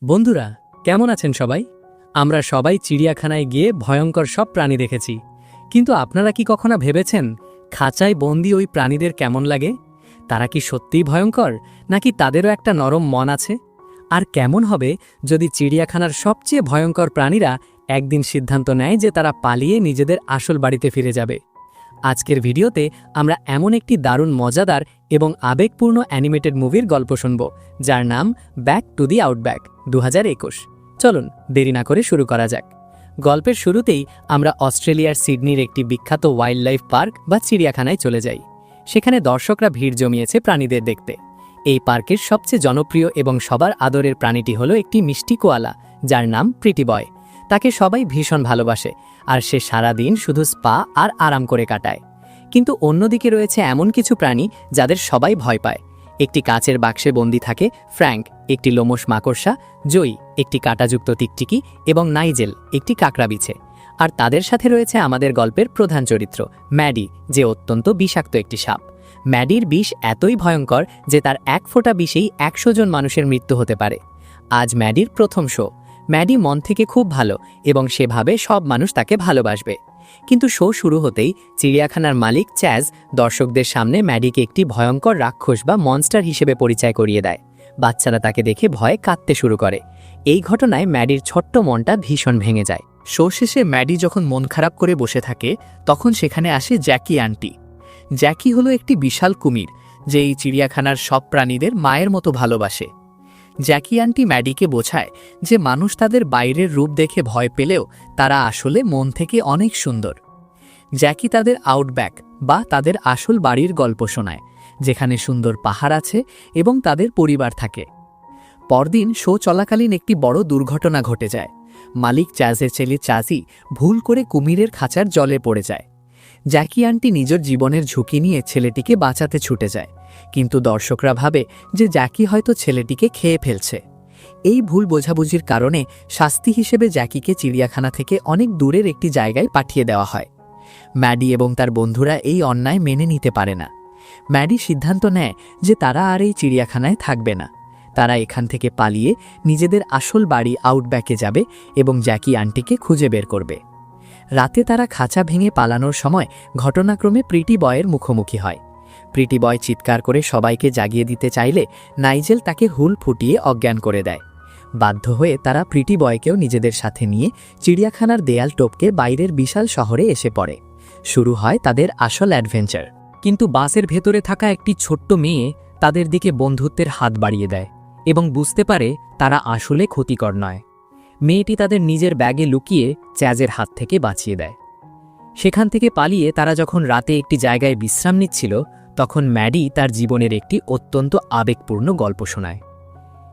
বন্ধুরা, কেমন আছেন সবাই? আমরা সবাই চিড়িয়াখানায় গিয়ে ভয়ঙ্কর সব প্রাণী দেখেছি। কিন্তু আপনারা কি কখনো ভেবেছেন খাঁচায় বন্দি ওই প্রাণীদের কেমন লাগে? তারা কি সত্যিই ভয়ঙ্কর, নাকি তাদেরও একটা নরম মন আছে? আর কেমন হবে যদি চিড়িয়াখানার সবচেয়ে ভয়ঙ্কর প্রাণীরা একদিন সিদ্ধান্ত নেয় যে তারা পালিয়ে নিজেদের আসল বাড়িতে ফিরে যাবে? আজকের ভিডিওতে আমরা এমন একটি দারুণ মজাদার এবং আবেগপূর্ণ অ্যানিমেটেড মুভির গল্প শুনব, যার নাম ব্যাক টু দি আউটব্যাক 2021। চলুন দেরি না করে শুরু করা যাক। গল্পের শুরুতেই আমরা অস্ট্রেলিয়ার সিডনির একটি বিখ্যাত ওয়াইল্ড লাইফ পার্ক বা চিড়িয়াখানায় চলে যাই। সেখানে দর্শকরা ভিড় জমিয়েছে প্রাণীদের দেখতে। এই পার্কের সবচেয়ে জনপ্রিয় এবং সবার আদরের প্রাণীটি হলো একটি মিষ্টি কোয়ালা, যার নাম প্রিটি বয়। তাকে সবাই ভীষণ ভালোবাসে, আর সে সারা দিন শুধু স্পা আর আরাম করে কাটায়। কিন্তু অন্যদিকে রয়েছে এমন কিছু প্রাণী যাদের সবাই ভয় পায়। একটি কাচের বাক্সে বন্দি থাকে ফ্র্যাঙ্ক, একটি লোমশ মাকড়সা, জয়ী একটি কাঁটাযুক্ত টিকটিকি, এবং নাইজেল একটি কাঁকড়া বিছে। আর তাদের সাথে রয়েছে আমাদের গল্পের প্রধান চরিত্র ম্যাডি, যে অত্যন্ত বিষাক্ত একটি সাপ। ম্যাডির বিষ এতই ভয়ঙ্কর যে তার এক ফোঁটা বিষেই 100 জন মানুষের মৃত্যু হতে পারে। আজ ম্যাডির প্রথম শো। ম্যাডি মন থেকে খুব ভালো এবং সে ভাবে সব মানুষ তাকে ভালোবাসবে। কিন্তু শো শুরু হতেই চিড়িয়াখানার মালিক চ্যাজ দর্শকদের সামনে ম্যাডিকে একটি ভয়ঙ্কর রাক্ষস বা মনস্টার হিসেবে পরিচয় করিয়ে দেয়। বাচ্চারা তাকে দেখে ভয়ে কাঁদতে শুরু করে। এই ঘটনায় ম্যাডির ছোট্ট মনটা ভীষণ ভেঙে যায়। শো শেষে ম্যাডি যখন মন খারাপ করে বসে থাকে, তখন সেখানে আসে জ্যাকি আন্টি। জ্যাকি হলো একটি বিশাল কুমির, যে এই চিড়িয়াখানার সব প্রাণীদের মায়ের মতো ভালোবাসে। জ্যাকি আন্টি ম্যাডিকে বোঝায় যে মানুষ তাদের বাইরের রূপ দেখে ভয় পেলেও তারা আসলে মন থেকে অনেক সুন্দর। জ্যাকি তাদের আউটব্যাক বা তাদের আসল বাড়ির গল্প শোনায়, যেখানে সুন্দর পাহাড় আছে এবং তাদের পরিবার থাকে। পরদিন শো চলাকালীন একটি বড় দুর্ঘটনা ঘটে যায়। মালিক চ্যাজের ছেলে চাজি ভুল করে কুমিরের খাঁচার জলে পড়ে যায়। জ্যাকি আন্টি নিজের জীবনের ঝুঁকি নিয়ে ছেলেটিকে বাঁচাতে ছুটে যায়, কিন্তু দর্শকরা ভাবে যে জ্যাকি হয়তো ছেলেটিকে খেয়ে ফেলছে। এই ভুল বোঝাবুঝির কারণে শাস্তি হিসেবে জ্যাকিকে চিড়িয়াখানা থেকে অনেক দূরের একটি জায়গায় পাঠিয়ে দেওয়া হয়। ম্যাডি এবং তার বন্ধুরা এই অন্যায় মেনে নিতে পারে না। ম্যাডি সিদ্ধান্ত নেয় যে তারা আর এই চিড়িয়াখানায় থাকবে না। তারা এখান থেকে পালিয়ে নিজেদের আসল বাড়ি আউটব্যাকে যাবে এবং জ্যাকি আন্টিকে খুঁজে বের করবে। রাতে তারা খাঁচা ভেঙে পালানোর সময় ঘটনাক্রমে প্রিটি বয়ের মুখোমুখি হয়। প্রিটি বয় চিৎকার করে সবাইকে জাগিয়ে দিতে চাইলে নাইজেল তাকে হুল ফুটিয়ে অজ্ঞান করে দেয়। বাধ্য হয়ে তারা প্রিটি বয়কেও নিজেদের সাথে নিয়ে চিড়িয়াখানার দেয়াল টপকে বাইরের বিশাল শহরে এসে পড়ে। শুরু হয় তাদের আসল অ্যাডভেঞ্চার। কিন্তু বাসের ভেতরে থাকা একটি ছোট্ট মেয়ে তাদের দিকে বন্ধুত্বের হাত বাড়িয়ে দেয় এবং বুঝতে পারে তারা আসলে ক্ষতিকর নয়। মেয়েটি তাদের নিজের ব্যাগে লুকিয়ে চ্যাজের হাত থেকে বাঁচিয়ে দেয়। সেখান থেকে পালিয়ে তারা যখন রাতে একটি জায়গায় বিশ্রাম নিচ্ছিল, তখন ম্যাডি তার জীবনের একটি অত্যন্ত আবেগপূর্ণ গল্প শোনায়।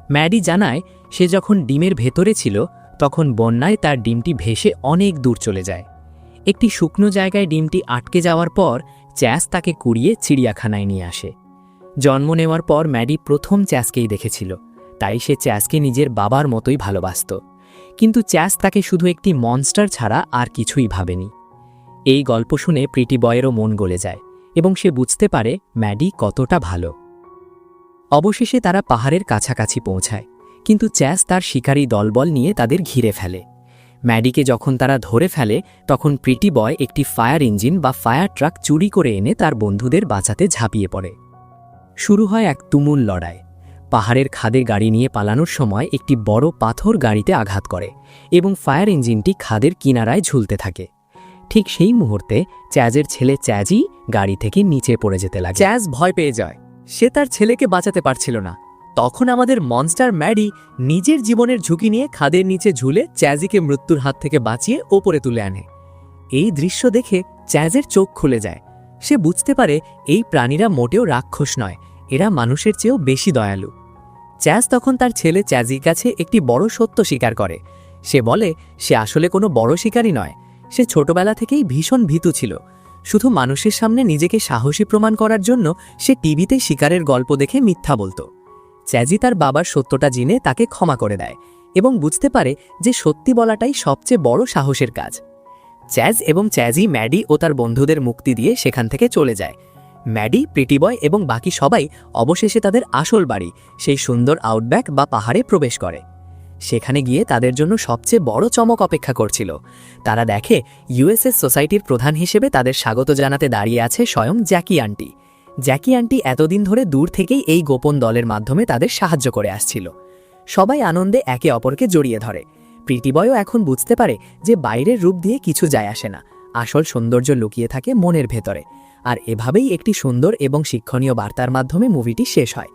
ম্যাডি জানায় সে যখন ডিমের ভেতরে ছিল, তখন বন্যায় তার ডিমটি ভেসে অনেক দূর চলে যায়। একটি শুকনো জায়গায় ডিমটি আটকে যাওয়ার পর চ্যাজ তাকে কুড়িয়ে চিড়িয়াখানায় নিয়ে আসে। জন্ম নেওয়ার পর ম্যাডি প্রথম চ্যাজকেই দেখেছিল, তাই সে চ্যাজকে নিজের বাবার মতোই ভালোবাসত। কিন্তু চ্যাজ তাকে শুধু একটি মনস্টার ছাড়া আর কিছুই ভাবেনি। এই গল্প শুনে প্রিটি বয়েরও মন গলে যায় এবং সে বুঝতে পারে ম্যাডি কতটা ভালো। অবশেষে তারা পাহাড়ের কাছাকাছি পৌঁছায়, কিন্তু চ্যাজ তার শিকারী দলবল নিয়ে তাদের ঘিরে ফেলে। ম্যাডিকে যখন তারা ধরে ফেলে, তখন প্রিটি বয় একটি ফায়ার ইঞ্জিন বা ফায়ার ট্রাক চুরি করে এনে তার বন্ধুদের বাঁচাতে ঝাঁপিয়ে পড়ে। শুরু হয় এক তুমুল লড়াই। পাহাড়ের খাদে গাড়ি নিয়ে পালানোর সময় একটি বড় পাথর গাড়িতে আঘাত করে এবং ফায়ার ইঞ্জিনটি খাদের কিনারায় ঝুলতে থাকে। ঠিক সেই মুহূর্তে চ্যাজের ছেলে চ্যাজি গাড়ি থেকে নিচে পড়ে যেতে লাগে। চ্যাজ ভয় পেয়ে যায়, সে তার ছেলেকে বাঁচাতে পারছিল না। তখন আমাদের মনস্টার ম্যাডি নিজের জীবনের ঝুঁকি নিয়ে খাদের নিচে ঝুলে চ্যাজিকে মৃত্যুর হাত থেকে বাঁচিয়ে ওপরে তুলে আনে। এই দৃশ্য দেখে চ্যাজের চোখ খুলে যায়। সে বুঝতে পারে এই প্রাণীরা মোটেও রাক্ষস নয়, এরা মানুষের চেয়েও বেশি দয়ালু। চ্যাজ তখন তার ছেলে চ্যাজির কাছে একটি বড় সত্য স্বীকার করে। সে বলে সে আসলে কোনো বড় শিকারী নয়। সে ছোটবেলা থেকেই ভীষণ ভীতু ছিল। শুধু মানুষের সামনে নিজেকে সাহসী প্রমাণ করার জন্য সে টিভিতে শিকারের গল্প দেখে মিথ্যা বলতো। চ্যাজি তার বাবার সত্যটা জেনে তাকে ক্ষমা করে দেয় এবং বুঝতে পারে যে সত্যি বলাটাই সবচেয়ে বড় সাহসের কাজ। চ্যাজ এবং চ্যাজি ম্যাডি ও তার বন্ধুদের মুক্তি দিয়ে সেখান থেকে চলে যায়। ম্যাডি, প্রিটি বয় এবং বাকি সবাই অবশেষে তাদের আসল বাড়ি, সেই সুন্দর আউটব্যাক বা পাহাড়ে প্রবেশ করে। সেখানে গিয়ে তাদের জন্য সবচেয়ে বড় চমক অপেক্ষা করছিল। তারা দেখে ইউএসএস সোসাইটির প্রধান হিসেবে তাদের স্বাগত জানাতে দাঁড়িয়ে আছে স্বয়ং জ্যাকি আন্টি। জ্যাকি আন্টি এতদিন ধরে দূর থেকেই এই গোপন দলের মাধ্যমে তাদের সাহায্য করে আসছিল। সবাই আনন্দে একে অপরকে জড়িয়ে ধরে। প্রীতি বয়ও এখন বুঝতে পারে যে বাইরের রূপ দিয়ে কিছু যায় আসে না, আসল সৌন্দর্য লুকিয়ে থাকে মনের ভেতরে। আর এভাবেই একটি সুন্দর এবং শিক্ষণীয় বার্তার মাধ্যমে মুভিটি শেষ হয়।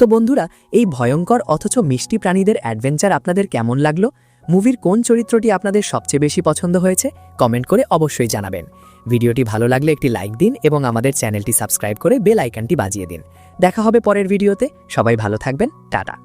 তো বন্ধুরা, এই ভয়ঙ্কর অথচ মিষ্টি প্রাণীদের অ্যাডভেঞ্চার আপনাদের কেমন লাগলো? মুভির কোন চরিত্রটি আপনাদের সবচেয়ে বেশি পছন্দ হয়েছে কমেন্ট করে অবশ্যই জানাবেন। ভিডিওটি ভালো লাগলে একটি লাইক দিন এবং আমাদের চ্যানেলটি সাবস্ক্রাইব করে বেল আইকনটি বাজিয়ে দিন। দেখা হবে পরের ভিডিওতে। সবাই ভালো থাকবেন। টাটা।